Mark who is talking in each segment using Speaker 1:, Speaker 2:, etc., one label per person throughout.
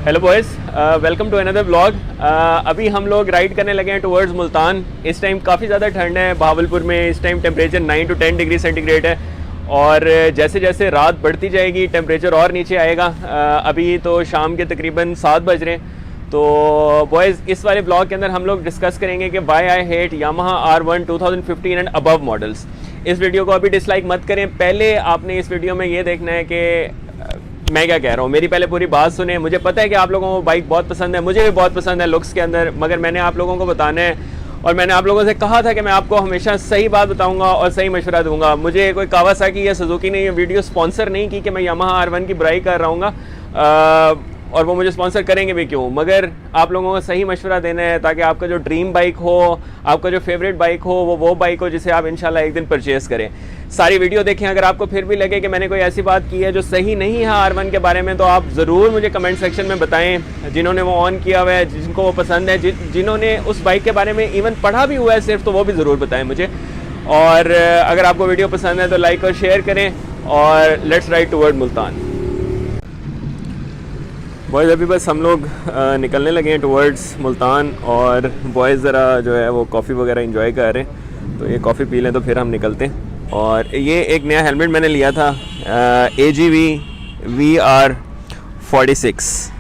Speaker 1: Hello boys, welcome to another vlog. अभी हम लोग राइड करने लगे हैं टुवर्ड्स मुल्तान। इस टाइम काफ़ी ज़्यादा ठंड है भावलपुर में। इस time temperature 9 to 10 degree centigrade है और जैसे जैसे रात बढ़ती जाएगी टेम्परेचर और नीचे आएगा। अभी तो शाम के तकरीबन 7 बज रहे हैं। तो बॉयज़, इस वाले ब्लॉग के अंदर हम लोग डिस्कस करेंगे कि why I hate Yamaha R1 2015 and above models. इस वीडियो को अभी डिसलाइक मत करें। पहले आपने इस वीडियो में ये देखना है कि मैं क्या कह रहा हूँ। मेरी पहले पूरी बात सुने। मुझे पता है कि आप लोगों को बाइक बहुत पसंद है, मुझे भी बहुत पसंद है लुक्स के अंदर, मगर मैंने आप लोगों को बताना है और मैंने आप लोगों से कहा था कि मैं आपको हमेशा सही बात बताऊंगा और सही मशवरा दूंगा। मुझे कोई कावासाकी या सुजुकी ने ये वीडियो स्पॉन्सर नहीं की कि मैं यामाहा R1 की बुराई कर रहा हूँ और वो मुझे स्पॉन्सर करेंगे भी क्यों, मगर आप लोगों को सही मशवरा देना है ताकि आपका जो ड्रीम बाइक हो, आपका जो फेवरेट बाइक हो, वो बाइक हो जिसे आप इंशाल्लाह एक दिन परचेज़ करें। सारी वीडियो देखें। अगर आपको फिर भी लगे कि मैंने कोई ऐसी बात की है जो सही नहीं है R1 के बारे में, तो आप ज़रूर मुझे कमेंट सेक्शन में बताएं। जिन्होंने वो ऑन किया हुआ है, जिनको वो पसंद है, जिन्होंने उस बाइक के बारे में इवन पढ़ा भी हुआ है सिर्फ, तो वो भी ज़रूर बताएं मुझे। और अगर आपको वीडियो पसंद है तो लाइक और शेयर करें और let's ride toward Multan. Boys, अभी बस हम लोग निकलने लगे हैं टुवर्ड्स मुल्तान और बॉयज़ ज़रा जो है वो कॉफ़ी वगैरह इंजॉय कर रहे हैं, तो ये कॉफ़ी पी लें तो फिर हम निकलते हैं। और ये एक नया हेलमेट मैंने लिया था, AGV VR46।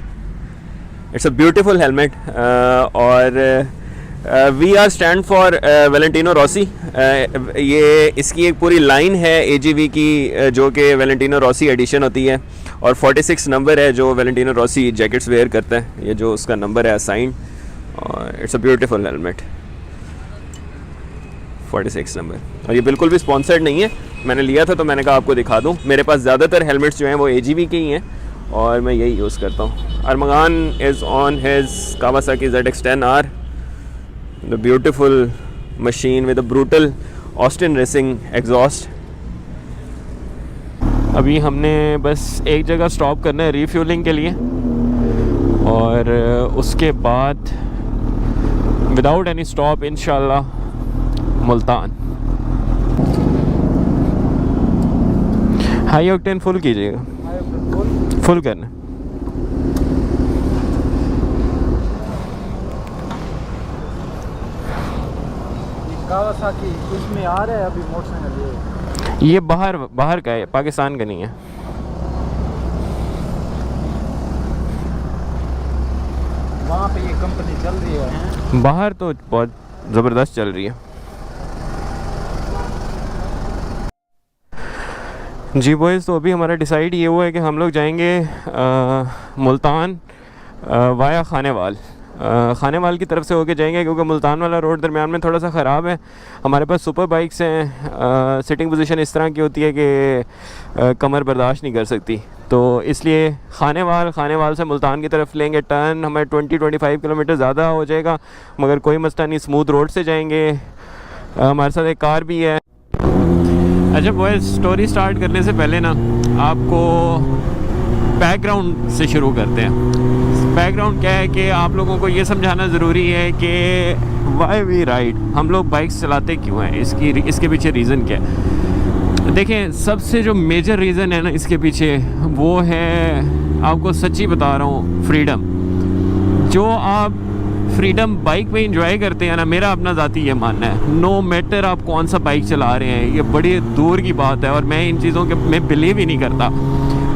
Speaker 1: It's a beautiful helmet और VR stand for Valentino Rossi. ये इसकी एक पूरी लाइन है AGV की जो कि वैलेंटिनो रॉसी एडिशन होती है और 46 नंबर है जो वैलेंटिनो रॉसी जैकेट्स वेयर करता है। ये जो उसका नंबर है असाइन, और it's a beautiful helmet 46 number. और ये बिल्कुल भी स्पॉन्सर्ड नहीं है, मैंने लिया था तो मैंने कहा आपको दिखा दूं। मेरे पास ज़्यादातर हेलमेट्स जो हैं वो AGV के ही हैं और मैं यही यूज़ करता हूँ। Armaghan is on his Kawasaki ZX10R, the beautiful machine with a brutal Austin Racing exhaust. अभी हमने बस एक जगह स्टॉप करना है रीफ्यूलिंग के लिए और उसके बाद विदाउट एनी स्टॉप इंशाल्लाह मुल्तान। हाई ऑक्टेन फुल कीजिएगा, फुल करना।
Speaker 2: कावासाकी उसमें आ रहा है अभी मोटरसाइकिल।
Speaker 1: ये बाहर का है, पाकिस्तान का नहीं है।
Speaker 2: वहाँ पे ये कंपनी चल रही है,
Speaker 1: बाहर तो बहुत ज़बरदस्त चल रही है। जी बॉयज़, तो अभी हमारा डिसाइड ये हुआ है कि हम लोग जाएंगे मुल्तान वाया खानेवाल। खानेवाल की तरफ से होके जाएंगे क्योंकि मुल्तान वाला रोड दरमियान में थोड़ा सा ख़राब है। हमारे पास सुपर बाइक्स हैं, सिटिंग पोजीशन इस तरह की होती है कि कमर बर्दाश्त नहीं कर सकती, तो इसलिए खानेवाल से मुल्तान की तरफ लेंगे टर्न। हमें 20-25 किलोमीटर ज़्यादा हो जाएगा, मगर कोई मसला नहीं, स्मूथ रोड से जाएंगे। हमारे साथ एक कार भी है। अच्छा बॉयज़, स्टोरी स्टार्ट करने से पहले ना आपको बैकग्राउंड से शुरू करते हैं। बैकग्राउंड क्या है कि आप लोगों को ये समझाना ज़रूरी है कि वाई वी राइड, हम लोग बाइक्स चलाते क्यों हैं, इसके पीछे रीज़न क्या है। देखें, सबसे जो मेजर रीज़न है ना इसके पीछे, वो है, आपको सच्ची बता रहा हूँ, फ्रीडम। जो आप फ्रीडम बाइक में इंजॉय करते हैं ना, मेरा अपना ज़ाती ये मानना है, नो मैटर आप कौन सा बाइक चला रहे हैं, ये बड़ी दूर की बात है और मैं इन चीज़ों के मैं बिलीव ही नहीं करता।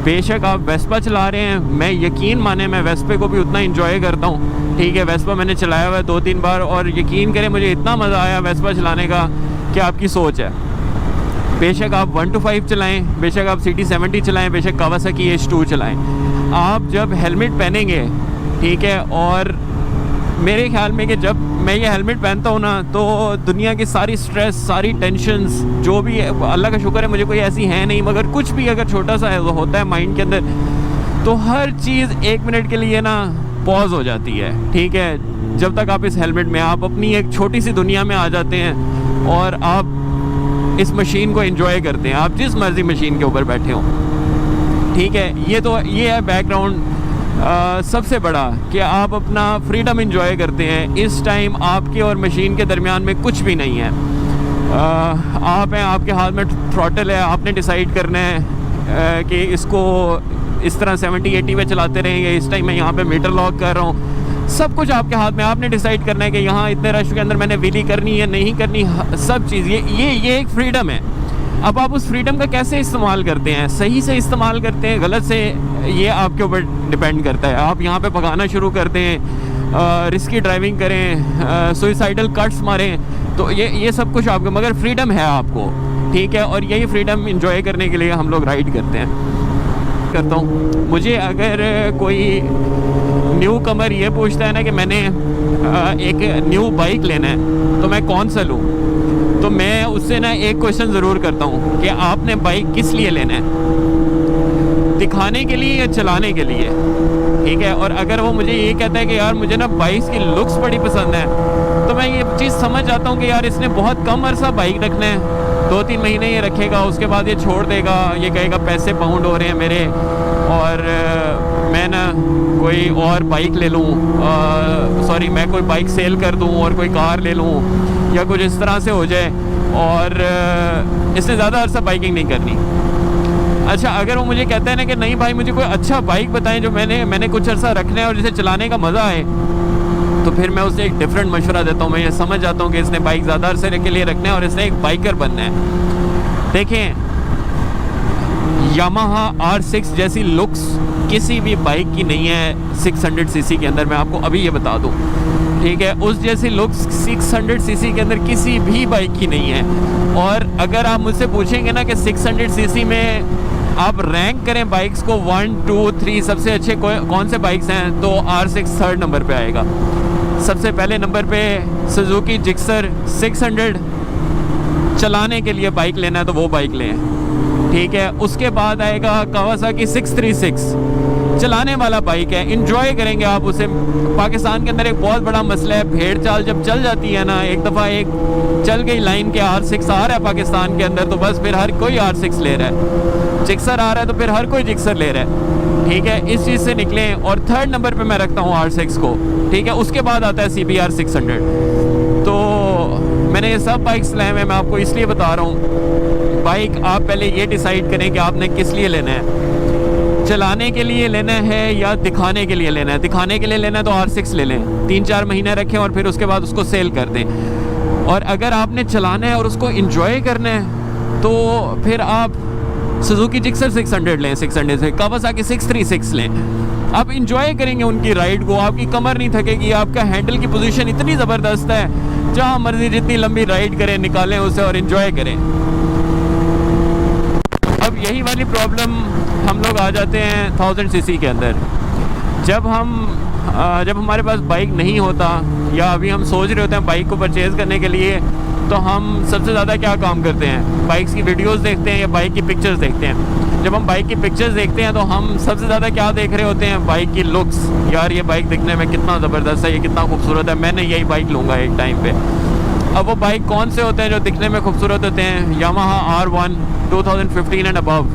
Speaker 1: बेशक आप वेस्पा चला रहे हैं, मैं यकीन माने मैं वेस्पे को भी उतना इंजॉय करता हूँ, ठीक है। वेस्पा मैंने चलाया हुआ है 2-3 बार और यकीन करें मुझे इतना मज़ा आया वेस्पा चलाने का कि आपकी सोच है। बेशक आप 1 to 5 चलाएं, बेशक आप CT70 चलाएं, बेशक कावासाकी H2 चलाएं, आप जब हेलमेट पहनेंगे, ठीक है, और मेरे ख्याल में कि जब मैं ये हेलमेट पहनता हूँ ना तो दुनिया की सारी स्ट्रेस, सारी टेंशन्स जो भी है, अल्लाह का शुक्र है मुझे कोई ऐसी है नहीं, मगर कुछ भी अगर छोटा सा होता है माइंड के अंदर, तो हर चीज़ 1 मिनट के लिए ना पॉज हो जाती है, ठीक है। जब तक आप इस हेलमेट में, आप अपनी एक छोटी सी दुनिया में आ जाते हैं और आप इस मशीन को एंजॉय करते हैं, आप जिस मर्ज़ी मशीन के ऊपर बैठे हों, ठीक है। ये है बैकग्राउंड सबसे बड़ा कि आप अपना फ्रीडम एंजॉय करते हैं। इस टाइम आपके और मशीन के दरमियान में कुछ भी नहीं है। आप हैं, आपके हाथ में थ्रॉटल है, आपने डिसाइड करना है कि इसको इस तरह 70-80 पे चलाते रहेंगे, इस टाइम मैं यहाँ पे मीटर लॉक कर रहा हूँ। सब कुछ आपके हाथ में, आपने डिसाइड करना है कि यहाँ इतने रश के अंदर मैंने व्हीली करनी है नहीं करनी, सब चीज़ ये एक फ्रीडम है। अब आप उस फ्रीडम का कैसे इस्तेमाल करते हैं, सही से इस्तेमाल करते हैं गलत से, ये आपके ऊपर डिपेंड करता है। आप यहाँ पे भगाना शुरू कर दें, रिस्की ड्राइविंग करें, सुइसाइडल कट्स मारें, तो ये सब कुछ आपको, मगर फ्रीडम है आपको, ठीक है। और यही फ्रीडम इंजॉय करने के लिए हम लोग राइड करते करता हूँ। मुझे अगर कोई न्यू कमर ये पूछता है ना कि मैंने एक न्यू बाइक लेना है तो मैं कौन सा लूँ, तो मैं उससे ना एक क्वेश्चन ज़रूर करता हूँ कि आपने बाइक किस लिए लेना है, दिखाने के लिए या चलाने के लिए, ठीक है। और अगर वो मुझे ये कहता है कि यार मुझे ना बाइक की लुक्स बड़ी पसंद है, तो मैं ये चीज़ समझ जाता हूँ कि यार इसने बहुत कम अरसा बाइक रखना है, 2-3 महीने ये रखेगा, उसके बाद ये छोड़ देगा, ये कहेगा पैसे पाउंड हो रहे हैं मेरे और मैं ना कोई और बाइक ले लूँ, सॉरी मैं कोई बाइक सेल कर दूँ और कोई कार ले लूँ या कुछ इस तरह से हो जाए, और इससे ज़्यादा अरसा बाइकिंग नहीं करनी। अच्छा, अगर वो मुझे कहता है ना कि नहीं भाई मुझे कोई अच्छा बाइक बताएं जो मैंने कुछ अरसा रखना है और जिसे चलाने का मज़ा आए, तो फिर मैं उसे एक डिफरेंट मशवरा देता हूँ। मैं ये समझ जाता हूँ कि इसने बाइक ज़्यादा अरसे के लिए रखना है और इसने एक बाइकर बनना है। देखें, यामाहा R6 जैसी लुक्स किसी भी बाइक की नहीं है 600 सीसी के अंदर, मैं आपको अभी ये बता दूँ, ठीक है। उस जैसी लुक्स 600 सीसी के अंदर किसी भी बाइक की नहीं है। और अगर आप मुझसे पूछेंगे ना कि 600 सीसी में आप रैंक करें बाइक्स को 1, 2, 3 सबसे अच्छे कौन से बाइक्स हैं, तो R6 थर्ड नंबर पे आएगा। सबसे पहले नंबर पे सुजुकी जिक्सर 600, चलाने के लिए बाइक लेना है तो वो बाइक लें, ठीक है। उसके बाद आएगा कावासाकी 636, चलाने वाला बाइक है, इंजॉय करेंगे आप उसे। पाकिस्तान के अंदर एक बहुत बड़ा मसला है, भेड़ चाल जब चल जाती है ना, एक दफ़ा एक चल गई लाइन के R6 आ रहा है पाकिस्तान के अंदर, तो बस फिर हर कोई R6 ले रहा है, जिक्सर आ रहा है तो फिर हर कोई जिक्सर ले रहा है, ठीक है। इस चीज़ से निकलें। और थर्ड नंबर पे मैं रखता हूँ R6 को, ठीक है। उसके बाद आता है CBR 600। तो मैंने ये सब बाइक्स लाए हैं, मैं आपको इसलिए बता रहा हूँ, बाइक आप पहले ये डिसाइड करें कि आपने किस लिए लेना है, चलाने के लिए लेना है या दिखाने के लिए लेना है। दिखाने के लिए लेना है तो R6 ले लें, 3-4 महीने रखें और फिर उसके बाद उसको सेल कर दें। और अगर आपने चलाना है और उसको इंजॉय करना है तो फिर आप सुजुकी जिक्सर 600 लें, 600 से कावासाकी 636 लें। आप इंजॉय करेंगे उनकी राइड को, आपकी कमर नहीं थकेगी, आपका हैंडल की पोजीशन इतनी ज़बरदस्त है, जहाँ मर्जी जितनी लंबी राइड करें निकालें उसे और इंजॉय करें। अब यही वाली प्रॉब्लम हम लोग आ जाते हैं 1000 सीसी के अंदर। जब हमारे पास बाइक नहीं होता या अभी हम सोच रहे होते हैं बाइक को परचेज़ करने के लिए, तो हम सबसे ज़्यादा क्या काम करते हैं, बाइक्स की वीडियोस देखते हैं या बाइक की पिक्चर्स देखते हैं। जब हम बाइक की पिक्चर्स देखते हैं तो हम सबसे ज़्यादा क्या देख रहे होते हैं, बाइक की लुक्स। यार ये बाइक दिखने में कितना ज़बरदस्त है, ये कितना खूबसूरत है, मैंने यही बाइक लूँगा एक टाइम पे। अब वो बाइक कौन से होते हैं जो दिखने में खूबसूरत होते हैं? Yamaha R1 2015 and above,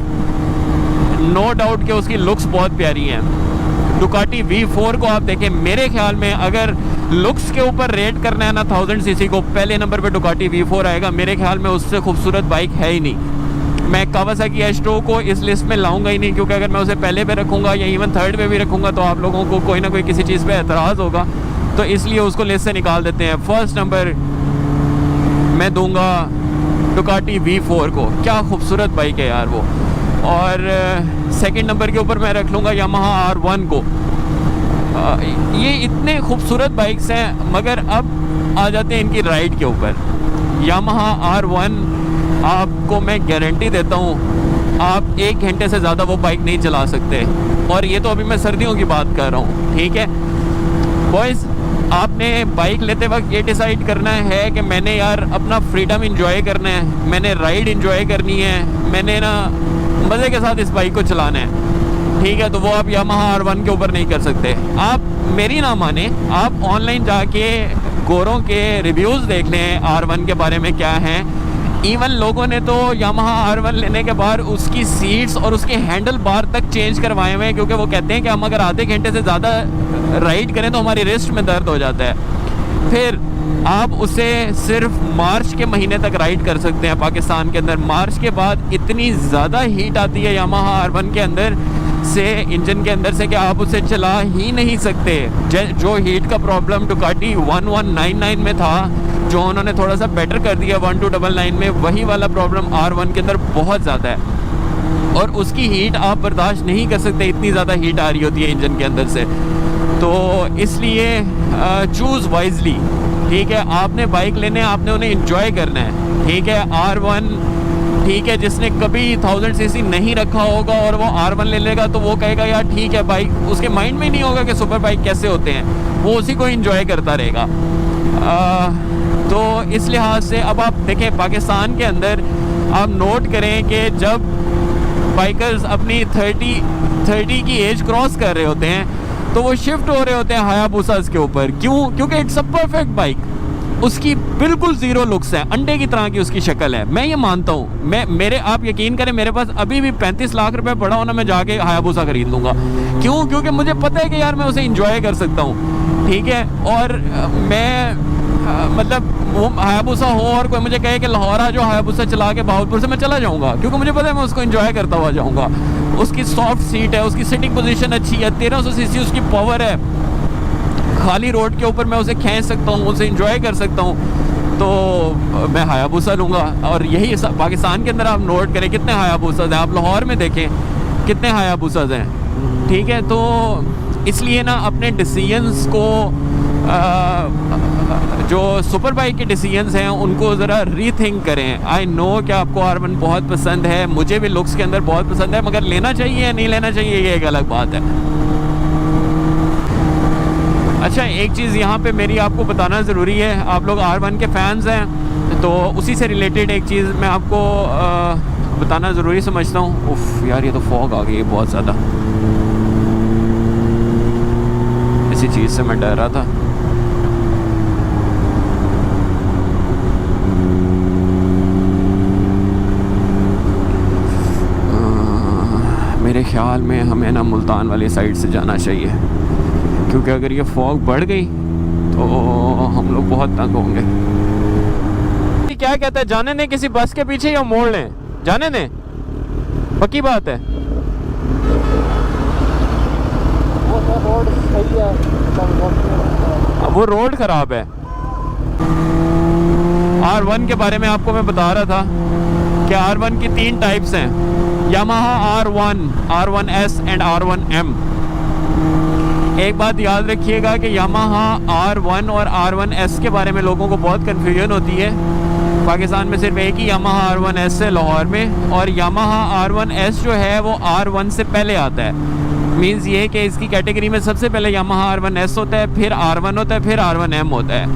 Speaker 1: no doubt कि उसकी लुक्स बहुत प्यारी हैं। डुकाटी V4 को आप देखें, मेरे ख्याल में अगर लुक्स के ऊपर रेट करना है ना 1000 सीसी को, पहले नंबर पे डुकाटी V4 आएगा। मेरे ख्याल में उससे खूबसूरत बाइक है ही नहीं। मैं कावासाकी H2 को इस लिस्ट में लाऊंगा ही नहीं, क्योंकि अगर मैं उसे पहले पे रखूँगा या इवन थर्ड पे भी रखूँगा तो आप लोगों को कोई ना कोई किसी चीज़ पे एतराज़ होगा, तो इसलिए उसको लिस्ट से निकाल देते हैं। फर्स्ट नंबर मैं दूंगा डुकाटी V4 को, क्या खूबसूरत बाइक है यार वो। और सेकंड नंबर के ऊपर मैं रख लूँगा यामाहा R1 को। ये इतने खूबसूरत बाइक्स हैं, मगर अब आ जाते हैं इनकी राइड के ऊपर। यामाहा R1 आपको मैं गारंटी देता हूँ आप 1 घंटे से ज़्यादा वो बाइक नहीं चला सकते। और ये तो अभी मैं सर्दियों की बात कर रहा हूँ, ठीक है बॉयज़। आपने बाइक लेते वक्त ये डिसाइड करना है कि मैंने यार अपना फ्रीडम इंजॉय करना है, मैंने राइड इंजॉय करनी है, मैंने ना मज़े के साथ इस बाइक को चलाना है, ठीक है। तो वो आप यामाहा R1 के ऊपर नहीं कर सकते। आप मेरी ना माने, आप ऑनलाइन जाके गोरों के रिव्यूज़ देख लें R1 के बारे में क्या हैं। इवन लोगों ने तो यामाहा R1 लेने के बाद उसकी सीट्स और उसके हैंडल बार तक चेंज करवाए हुए हैं, क्योंकि वो कहते हैं कि हम अगर आधे घंटे से ज़्यादा राइड करें तो हमारी रिस्ट में दर्द हो जाता है। फिर आप उसे सिर्फ मार्च के महीने तक राइड कर सकते हैं पाकिस्तान के अंदर। मार्च के बाद इतनी ज़्यादा हीट आती है यामाहा R1 के अंदर से इंजन के अंदर से कि आप उसे चला ही नहीं सकते। जो हीट का प्रॉब्लम डुकाटी 1199 में था, जो उन्होंने थोड़ा सा बेटर कर दिया 1299 में, वही वाला प्रॉब्लम R1 के अंदर बहुत ज़्यादा है और उसकी हीट आप बर्दाश्त नहीं कर सकते, इतनी ज़्यादा हीट आ रही होती है इंजन के अंदर से। तो इसलिए चूज़ वाइजली, ठीक है। आपने बाइक लेने, आपने उन्हें इंजॉय करना है, ठीक है। R1, ठीक है, जिसने कभी 1000 सीसी नहीं रखा होगा और वो R1 ले लेगा तो वो कहेगा यार ठीक है बाइक, उसके माइंड में नहीं होगा कि सुपर बाइक कैसे होते हैं, वो उसी को इंजॉय करता रहेगा। तो इस लिहाज से अब आप देखें पाकिस्तान के अंदर आप नोट करें कि जब बाइकर्स अपनी 30 की एज क्रॉस कर रहे होते हैं तो वो शिफ्ट हो रहे होते हैं हायाबुसास के ऊपर। क्यों? क्योंकि इट्स अ परफेक्ट बाइक, उसकी बिल्कुल ज़ीरो लुक्स है, अंडे की तरह की उसकी शक्ल है। मैं ये मानता हूँ, आप यकीन करें, मेरे पास अभी भी 35 लाख रुपए पड़ा हो ना, मैं जाके हायाबुसा खरीद लूँगा। क्यों? क्योंकि मुझे पता है कि यार मैं उसे इंजॉय कर सकता हूँ, ठीक है। और मैं मतलब वो हायाबुसा हो और कोई मुझे कहे कि लाहौर आ जाओ हायाबुसा चला के बहावलपुर से, मैं चला जाऊँगा, क्योंकि मुझे पता है मैं उसको इंजॉय करता हुआ जाऊँगा। उसकी सॉफ्ट सीट है, उसकी सीटिंग पोजीशन अच्छी है, 1300 सीसी उसकी पावर है, खाली रोड के ऊपर मैं उसे खींच सकता हूँ, उसे इंजॉय कर सकता हूँ, तो मैं हायाबुसा लूँगा। और यही पाकिस्तान के अंदर आप नोट करें कितने हायाबुसाज हैं, आप लाहौर में देखें कितने हायाबुसाज हैं, ठीक है। तो इसलिए ना अपने डिसीजंस को, जो सुपर बाइक के डिसीजंस हैं उनको ज़रा रीथिंक करें। आई नो कि आपको R1 बहुत पसंद है, मुझे भी लुक्स के अंदर बहुत पसंद है, मगर लेना चाहिए या नहीं लेना चाहिए ये एक अलग बात है। अच्छा, एक चीज़ यहाँ पे मेरी आपको बताना ज़रूरी है, आप लोग R1 के फैंस हैं तो उसी से रिलेटेड एक चीज़ मैं आपको बताना ज़रूरी समझता हूँ। उफ़ यार, ये तो फॉग आ गई है बहुत ज़्यादा, इसी चीज़ से मैं डर रहा था। मेरे ख्याल में हमें ना मुल्तान वाली साइड से जाना चाहिए, क्योंकि अगर ये फॉग बढ़ गई तो हम लोग बहुत तंग होंगे। क्या कहता है, जाने दें किसी बस के पीछे या मोड़ लें? जाने दें, पक्की बात है।
Speaker 2: वो तो रोड सही है,
Speaker 1: वो रोड ख़राब है। R1 के बारे में आपको मैं बता रहा था कि R1 की 3 टाइप्स हैं, Yamaha R1, R1S and R1M। एक बात याद रखिएगा कि यामाहा R1 और R1S के बारे में लोगों को बहुत कन्फ्यूजन होती है। पाकिस्तान में सिर्फ एक ही यामाहा R1S है लाहौर में, और यामाहा R1S जो है वो R1 से पहले आता है। मीन्स ये कि इसकी कैटेगरी में सबसे पहले यामाहा R1S होता है, फिर R1 होता है, फिर R1M होता है।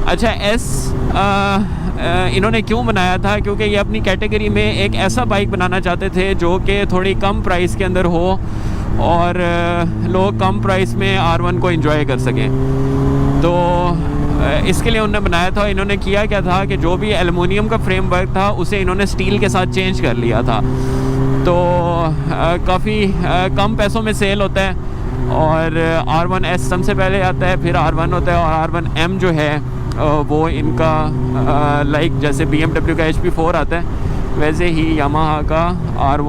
Speaker 1: अच्छा, इन्होंने क्यों बनाया था? क्योंकि ये अपनी कैटेगरी में एक ऐसा बाइक बनाना चाहते थे जो कि थोड़ी कम प्राइस के अंदर हो और लोग कम प्राइस में R1 को एंजॉय कर सकें। तो इसके लिए उन्होंने बनाया था। इन्होंने किया क्या था कि जो भी एलुमिनियम का फ्रेमवर्क था उसे इन्होंने स्टील के साथ चेंज कर लिया था, तो काफ़ी कम पैसों में सेल होता है। और R1S सबसे पहले आता है, फिर R1 होता है, और R1M जो है वो इनका लाइक जैसे BMW का HP4 आता है वैसे ही यामाहा का R1M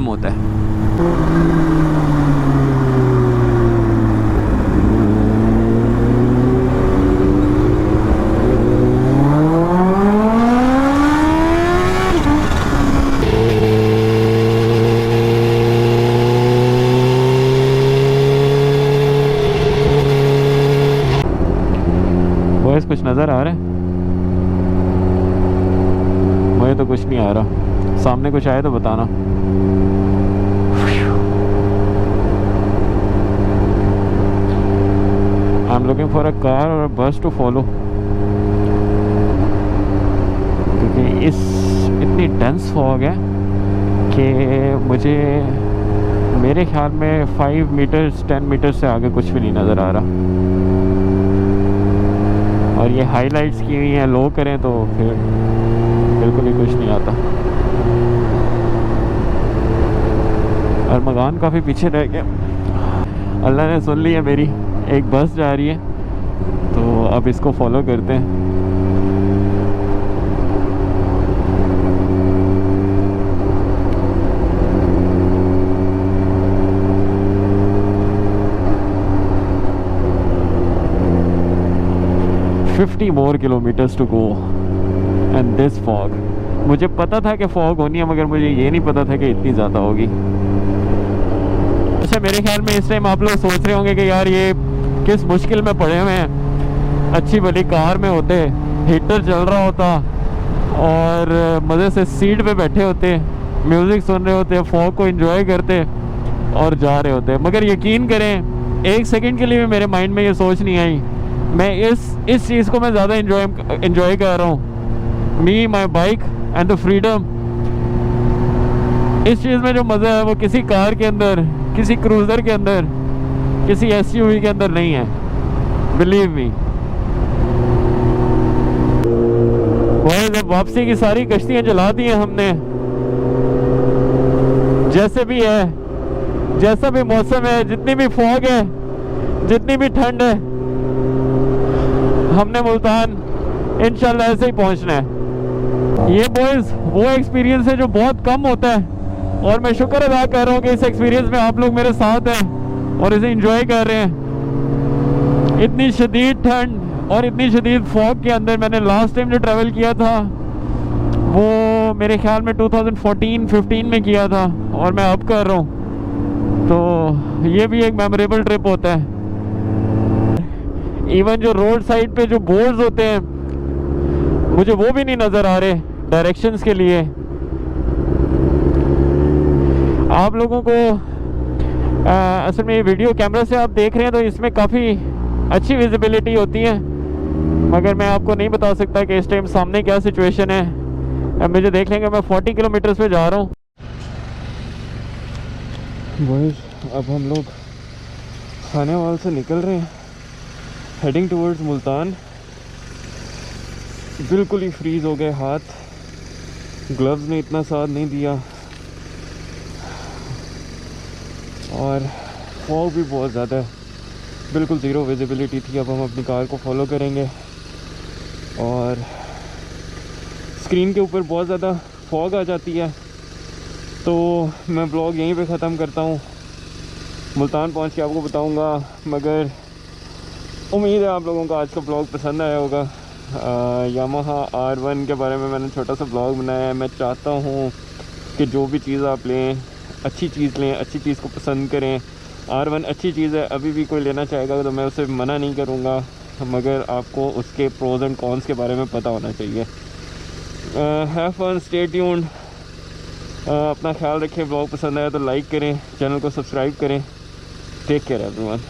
Speaker 1: होता है। कुछ नज़र आ रहा है? मुझे तो कुछ नहीं आ रहा। सामने कुछ आए तो बताना। I am looking for a car और बस टू फॉलो, क्योंकि इतनी डेंस फॉग है कि मेरे ख्याल में 5 मीटर्स 10 मीटर से आगे कुछ भी नहीं नज़र आ रहा। और ये हाईलाइट्स की हुई हैं, लो करें तो फिर बिल्कुल ही कुछ नहीं आता। और मकान काफ़ी पीछे रह गया। अल्लाह ने सुन लिया मेरी, एक बस जा रही है तो अब इसको फॉलो करते हैं। 50 more kilometers to go and this fog. मुझे पता था कि फॉग होनी है, मगर मुझे ये नहीं पता था कि इतनी ज़्यादा होगी। अच्छा, मेरे ख्याल में इस टाइम आप लोग सोच रहे होंगे कि यार ये किस मुश्किल में पड़े हुए हैं। अच्छी भली कार में होते, हीटर चल रहा होता और मज़े से सीट पे बैठे होते, म्यूज़िक सुन रहे होते, फॉग को एंजॉय करते और जा रहे होते। मगर यकीन करें, एक सेकंड के लिए भी मेरे माइंड में ये सोच नहीं आई। मैं इस चीज़ को मैं ज़्यादा एंजॉय कर रहा हूँ। Me, my bike and the freedom. इस चीज़ में जो मज़ा है वो किसी कार के अंदर, किसी क्रूज़र के अंदर, किसी SUV के अंदर नहीं है, बिलीव मी। जब वापसी की सारी कश्तियाँ जला दी हैं हमने। जैसे भी है, जैसा भी मौसम है, जितनी भी फॉग है, जितनी भी ठंड है, हमने मुल्तान इंशाल्लाह ऐसे ही पहुंचना है। ये बॉयज़ वो एक्सपीरियंस है जो बहुत कम होता है और मैं शुक्र अदा कर रहा हूँ कि इस एक्सपीरियंस में आप लोग मेरे साथ हैं और इसे एंजॉय कर रहे हैं। इतनी शदीद ठंड और इतनी शदीद फॉग के अंदर मैंने लास्ट टाइम जो ट्रैवल किया था वो मेरे ख्याल में 2014-15 में किया था और मैं अब कर रहा हूँ। तो ये भी एक मेमोरेबल ट्रिप होता है। इवन जो रोड साइड पे जो बोर्ड्स होते हैं, मुझे वो भी नहीं नज़र आ रहे डायरेक्शंस के लिए। आप लोगों को असल में ये वीडियो कैमरा से आप देख रहे हैं तो इसमें काफ़ी अच्छी विजिबिलिटी होती है, मगर मैं आपको नहीं बता सकता कि इस टाइम सामने क्या सिचुएशन है। अब मुझे देख लेंगे, मैं 40 किलोमीटर पे जा रहा हूँ। बॉयज़ अब हम लोग खानेवाल से निकल रहे हैं, हेडिंग टूवर्ड्स मुल्तान। बिल्कुल ही फ्रीज़ हो गए हाथ, ग्लव्स ने इतना साथ नहीं दिया और फॉग भी बहुत ज़्यादा है, बिल्कुल ज़ीरो विजिबिलिटी थी। अब हम अपनी कार को फॉलो करेंगे और स्क्रीन के ऊपर बहुत ज़्यादा फॉग आ जाती है, तो मैं ब्लॉग यहीं पे ख़त्म करता हूँ। मुल्तान पहुँच के आपको बताऊँगा, मगर उम्मीद है आप लोगों को आज का ब्लॉग पसंद आया होगा। यामाहा R1 के बारे में मैंने छोटा सा ब्लॉग बनाया है। मैं चाहता हूँ कि जो भी चीज़ आप लें, अच्छी चीज़ लें, अच्छी चीज़ को पसंद करें। R1 अच्छी चीज़ है, अभी भी कोई लेना चाहेगा तो मैं उसे मना नहीं करूँगा, मगर आपको उसके प्रोज एंड कॉन्स के बारे में पता होना चाहिए। हैव फन, स्टे ट्यून्ड, अपना ख्याल रखें। ब्लॉग पसंद आया तो लाइक करें, चैनल को सब्सक्राइब करें। Take care everyone.